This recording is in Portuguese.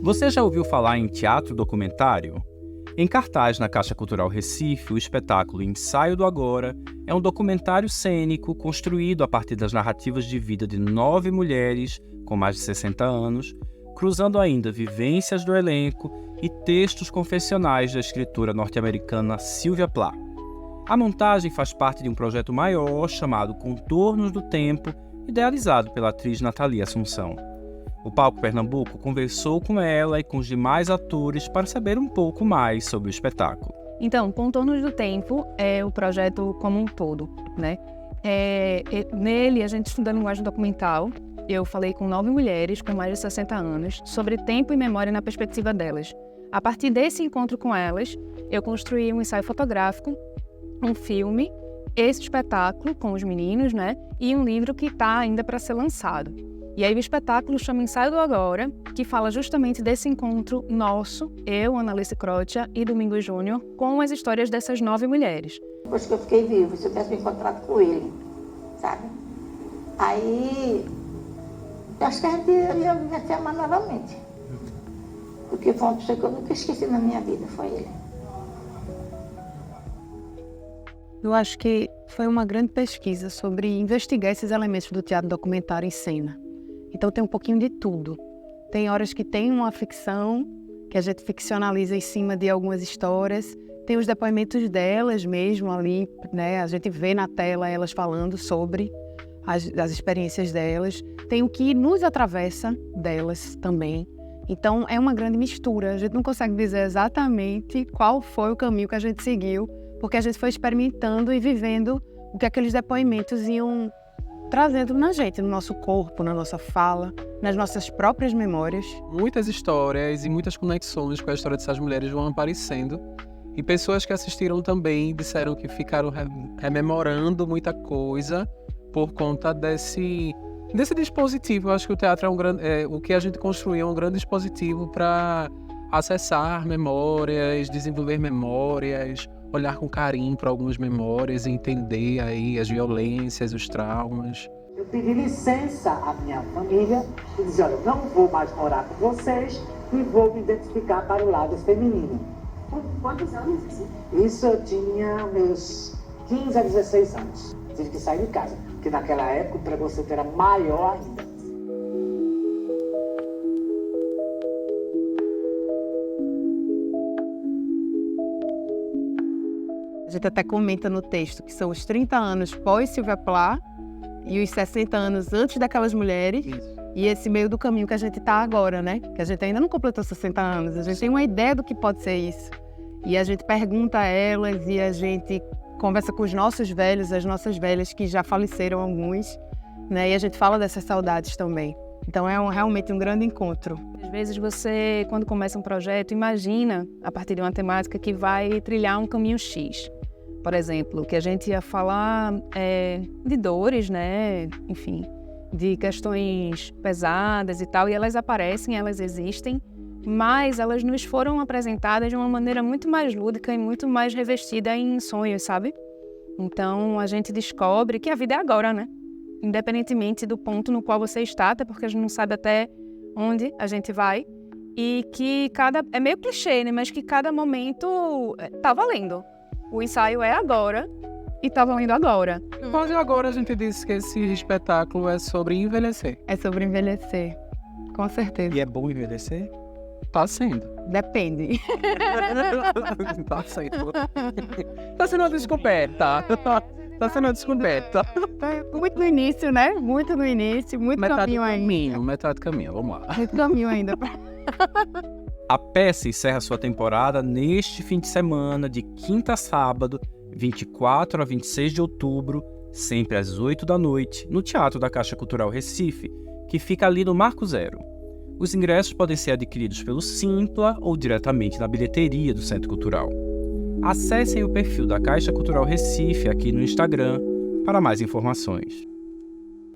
Você já ouviu falar em teatro documentário? Em cartaz na Caixa Cultural Recife, o espetáculo Ensaio do Agora é um documentário cênico construído a partir das narrativas de vida de 9 mulheres com mais de 60 anos, cruzando ainda vivências do elenco e textos confessionais da escritora norte-americana Sylvia Plath. A montagem faz parte de um projeto maior chamado Contornos do Tempo, idealizado pela atriz Nathalie Assunção. O Palco Pernambuco conversou com ela e com os demais atores para saber um pouco mais sobre o espetáculo. Então, Contornos do Tempo é o projeto como um todo, né? Nele, a gente estuda a linguagem documental. Eu falei com 9 mulheres com mais de 60 anos sobre tempo e memória na perspectiva delas. A partir desse encontro com elas, eu construí um ensaio fotográfico, um filme, esse espetáculo com os meninos, né? E um livro que está ainda para ser lançado. E aí o espetáculo chama Ensaio do Agora, que fala justamente desse encontro nosso, eu, Analice Crotia e Domingos Júnior, com as histórias dessas 9 mulheres. Depois que eu fiquei vivo, se eu tivesse me encontrado com ele, sabe? Aí, eu acho que a gente ia se amar novamente. Porque foi uma pessoa que eu nunca esqueci na minha vida, foi ele. Eu acho que foi uma grande pesquisa sobre investigar esses elementos do teatro documentário em cena. Então tem um pouquinho de tudo. Tem horas que tem uma ficção, que a gente ficcionaliza em cima de algumas histórias. Tem os depoimentos delas mesmo ali, né? A gente vê na tela elas falando sobre as experiências delas. Tem o que nos atravessa delas também. Então é uma grande mistura. A gente não consegue dizer exatamente qual foi o caminho que a gente seguiu, porque a gente foi experimentando e vivendo o que aqueles depoimentos iam trazendo na gente, no nosso corpo, na nossa fala, nas nossas próprias memórias. Muitas histórias e muitas conexões com a história dessas mulheres vão aparecendo. E pessoas que assistiram também disseram que ficaram rememorando muita coisa por conta desse dispositivo. Eu acho que o teatro é o que a gente construiu é um grande dispositivo para acessar memórias, desenvolver memórias, olhar com carinho para algumas memórias e entender aí as violências, os traumas. Eu pedi licença à minha família e disse, olha, eu não vou mais morar com vocês e vou me identificar para o lado feminino. Com quantos anos assim? Isso eu tinha meus 15 a 16 anos. Tive que sair de casa, porque naquela época o preconceito era maior ainda. A gente até comenta no texto que são os 30 anos pós-Sylvia Plath e os 60 anos antes daquelas mulheres. Isso. E esse meio do caminho que a gente está agora, né? Que a gente ainda não completou 60 anos. A gente tem uma ideia do que pode ser isso. E a gente pergunta a elas e a gente conversa com os nossos velhos, as nossas velhas que já faleceram alguns, né? E a gente fala dessas saudades também. Então é realmente um grande encontro. Às vezes você, quando começa um projeto, imagina, a partir de uma temática, que vai trilhar um caminho X. Por exemplo, que a gente ia falar de dores, né? Enfim, de questões pesadas e tal, e elas aparecem, elas existem, mas elas nos foram apresentadas de uma maneira muito mais lúdica e muito mais revestida em sonhos, sabe? Então a gente descobre que a vida é agora, né? Independentemente do ponto no qual você está, até porque a gente não sabe até onde a gente vai, e que é meio clichê, né? Mas que cada momento tá valendo. O ensaio é agora e tá valendo agora. Mas agora a gente disse que esse espetáculo é sobre envelhecer. É sobre envelhecer, com certeza. E é bom envelhecer? Tá sendo. Depende. Tá sendo. Tá sendo uma descoberta. Tá sendo uma descoberta. Muito no início, né? Muito no início, muito caminho ainda. Metade do caminho, vamos lá. Muito caminho ainda. A peça encerra sua temporada neste fim de semana, de quinta a sábado, 24 a 26 de outubro, sempre às 8 da noite, no Teatro da Caixa Cultural Recife, que fica ali no Marco Zero. Os ingressos podem ser adquiridos pelo Simpla ou diretamente na bilheteria do Centro Cultural. Acessem o perfil da Caixa Cultural Recife aqui no Instagram para mais informações.